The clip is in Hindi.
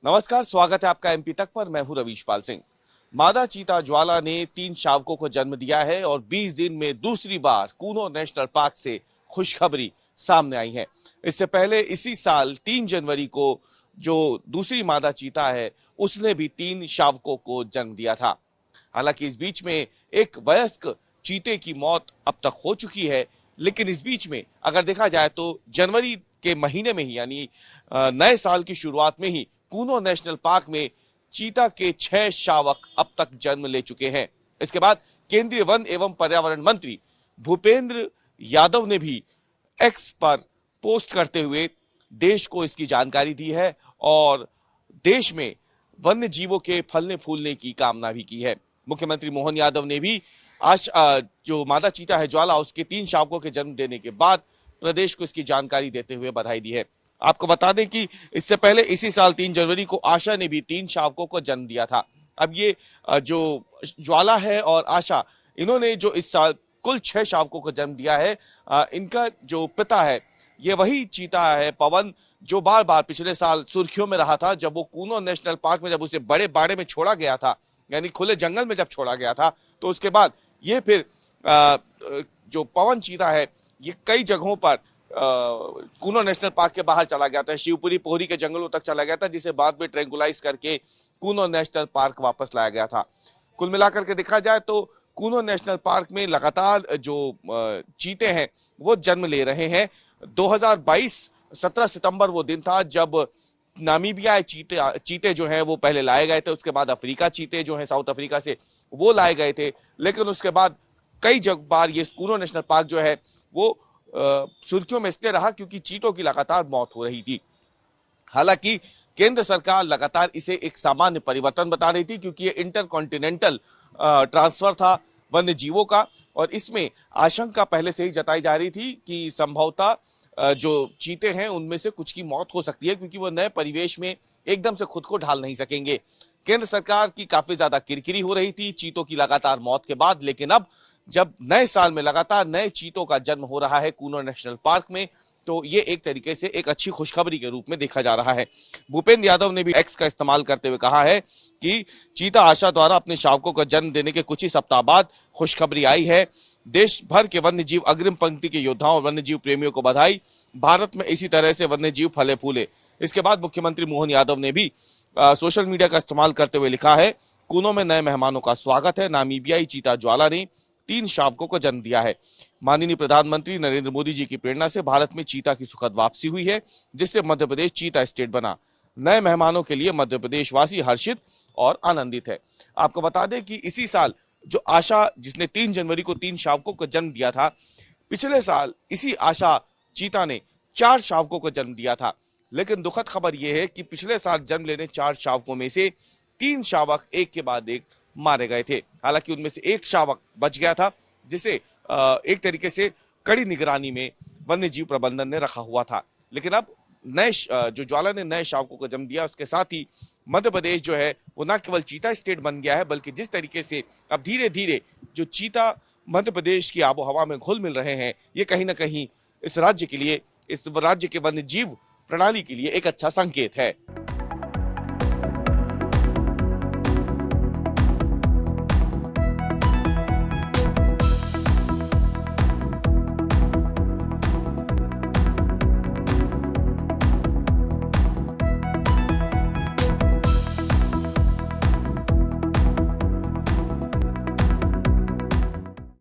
नमस्कार, स्वागत है आपका एमपी तक पर। मैं हूं रवीशपाल सिंह। मादा चीता ज्वाला ने 3 शावकों को जन्म दिया है और 20 दिन में दूसरी बार कूनो नेशनल पार्क से खुशखबरी सामने आई है। इससे पहले इसी साल 3 जनवरी को जो दूसरी मादा चीता है उसने भी 3 शावकों को जन्म दिया था। हालांकि इस बीच में एक वयस्क चीते की मौत अब तक हो चुकी है, लेकिन इस बीच में अगर देखा जाए तो जनवरी के महीने में ही यानी नए साल की शुरुआत में ही कूनो नेशनल पार्क में चीता के 6 शावक अब तक जन्म ले चुके हैं। इसके बाद केंद्रीय वन एवं पर्यावरण मंत्री भूपेंद्र यादव ने भी एक्स पर पोस्ट करते हुए देश को इसकी जानकारी दी है और देश में वन्य जीवों के फलने फूलने की कामना भी की है। मुख्यमंत्री मोहन यादव ने भी आज जो मादा चीता है ज्वाला उसके 3 शावकों के जन्म देने के बाद प्रदेश को इसकी जानकारी देते हुए बधाई दी है। आपको बता दें कि इससे पहले इसी साल 3 जनवरी को आशा ने भी 3 शावकों को जन्म दिया था। अब ये जो ज्वाला है और आशा, इन्होंने जो इस साल कुल 6 शावकों को जन्म दिया है। इनका जो पिता है ये वही चीता है पवन, जो बार बार पिछले साल सुर्खियों में रहा था जब वो कूनो नेशनल पार्क में जब उसे बड़े बाड़े में छोड़ा गया था, यानी खुले जंगल में जब छोड़ा गया था, तो उसके बाद ये फिर जो पवन चीता है ये कई जगहों पर कूनो नेशनल पार्क के बाहर चला गया था, शिवपुरी पोहरी के जंगलों तक चला गया था, जिसे बाद में ट्रैंकुलाइज करके कूनो नेशनल पार्क वापस लाया गया था। कुल मिलाकर के देखा जाए तो कूनो नेशनल पार्क में लगातार जो चीते हैं वो जन्म ले रहे हैं। 2022 17 सितंबर वो दिन था जब नामीबिया चीते जो हैं वो पहले लाए गए थे, उसके बाद अफ्रीका चीते जो हैं साउथ अफ्रीका से वो लाए गए थे, लेकिन उसके बाद कई बार ये कूनो नेशनल पार्क जो है वो सुर्खियों में इसलिए रहा क्योंकि चीतों की लगातार मौत हो रही थी। हालांकि केंद्र सरकार लगातार इसे एक सामान्य परिवर्तन बता रही थी क्योंकि ये इंटरकॉन्टिनेंटल ट्रांसफर था वन्य जीवों का, और इसमें आशंका पहले से ही जताई जा रही थी कि संभवतः जो चीते हैं उनमें से कुछ की मौत हो सकती है क्योंकि वो नए परिवेश में एकदम से खुद को ढाल नहीं सकेंगे। केंद्र सरकार की काफी ज्यादा किरकिरी हो रही थी चीतों की लगातार मौत के बाद, लेकिन अब जब नए साल में लगातार नए चीतों का जन्म हो रहा है कूनो नेशनल पार्क में, तो ये एक तरीके से एक अच्छी खुशखबरी के रूप में देखा जा रहा है। भूपेंद्र यादव ने भी एक्स का इस्तेमाल करते हुए कहा है कि चीता आशा द्वारा अपने शावकों को जन्म देने के कुछ ही सप्ताह बाद खुशखबरी आई है। देश भर के वन्य जीव अग्रिम पंक्ति के योद्धाओं और वन्य जीव प्रेमियों को बधाई। भारत में इसी तरह से वन्य जीव फले फूले। इसके बाद मुख्यमंत्री मोहन यादव ने भी सोशल मीडिया का इस्तेमाल करते हुए लिखा है, कूनो में नए मेहमानों का स्वागत है। नामीबियाई चीता ज्वाला ने 3 शावकों को जन्म दिया है। माननीय प्रधानमंत्री नरेंद्र मोदी जी की प्रेरणा से भारत में चीता की सुखद वापसी हुई है, जिससे मध्य प्रदेश चीता स्टेट बना। नए मेहमानों के लिए मध्य प्रदेश वासी हर्षित और आनंदित है। आपको बता दें कि इसी साल जो आशा जिसने 3 जनवरी को 3 शावकों को जन्म दिया था, पिछले साल इसी आशा चीता ने 4 शावकों को जन्म दिया था। लेकिन दुखद खबर यह है कि पिछले साल जन्म लेने 4 शावकों में से 3 शावक एक के बाद एक मारे गए थे। हालांकि उनमें से एक शावक बच गया था, जिसे एक तरीके से कड़ी निगरानी में वन्य जीव प्रबंधन ने रखा हुआ था। लेकिन अब नए जो ज्वाला ने नए शावकों को जन्म दिया, उसके साथ ही मध्य प्रदेश जो है वो न केवल चीता स्टेट बन गया है, बल्कि जिस तरीके से अब धीरे धीरे जो चीता मध्य प्रदेश की आबो हवा में घुल मिल रहे हैं, ये कहीं ना कहीं इस राज्य के लिए, इस राज्य के वन्य जीव प्रणाली के लिए एक अच्छा संकेत है।